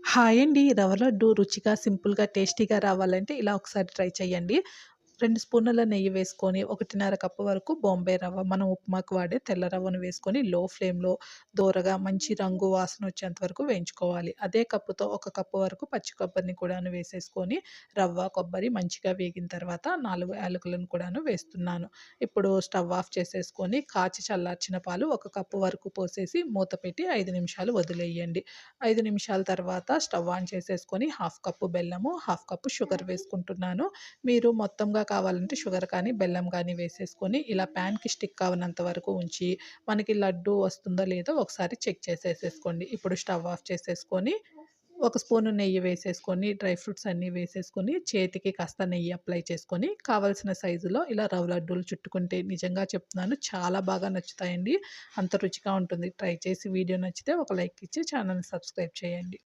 Hi అండి. రవ్వ లడ్డు రుచిగా, సింపుల్‌గా, టేస్టీగా రావాలంటే ఇలా ఒకసారి ట్రై చేయండి. 2 స్పూన్నుల నెయ్యి వేసుకొని, 1:30 కప్పు వరకు బాంబే రవ్వ, మనం ఉప్మాకు వాడే తెల్ల రవ్వను వేసుకొని లో ఫ్లేమ్‌లో దోరగా మంచి రంగు, వాసన వచ్చేంత వరకు వేయించుకోవాలి. అదే కప్పుతో ఒక కప్పు వరకు పచ్చి కొబ్బరిని కూడాను వేసేసుకొని, రవ్వ, కొబ్బరి మంచిగా వేగిన తర్వాత 4 యాలకులను కూడాను వేస్తున్నాను. ఇప్పుడు స్టవ్ ఆఫ్ చేసేసుకొని, కాచి చల్లార్చిన పాలు ఒక కప్పు వరకు పోసేసి మూత పెట్టి 5 నిమిషాలు వదిలేయండి. 5 నిమిషాల తర్వాత స్టవ్ ఆన్ చేసేసుకొని హాఫ్ కప్పు బెల్లము, హాఫ్ కప్పు షుగర్ వేసుకుంటున్నాను. మీరు మొత్తంగా కావాలంటే షుగర్ కానీ, బెల్లం కానీ వేసేసుకొని ఇలా ప్యాన్‌కి స్టిక్ అవ్వనంత వరకు ఉంచి, మనకి లడ్డు వస్తుందో లేదో ఒకసారి చెక్ చేసేసేసుకోండి. ఇప్పుడు స్టవ్ ఆఫ్ చేసేసుకొని, ఒక స్పూను నెయ్యి వేసేసుకొని, డ్రై ఫ్రూట్స్ అన్నీ వేసేసుకొని, చేతికి కాస్త నెయ్యి అప్లై చేసుకొని, కావాల్సిన సైజులో ఇలా రవ్వ లడ్డూలు చుట్టుకుంటే నిజంగా చెప్తున్నాను చాలా బాగా నచ్చుతాయండి. అంత రుచిగా ఉంటుంది. ట్రై చేసి వీడియో నచ్చితే ఒక లైక్ ఇచ్చి ఛానెల్‌ని సబ్స్క్రైబ్ చేయండి.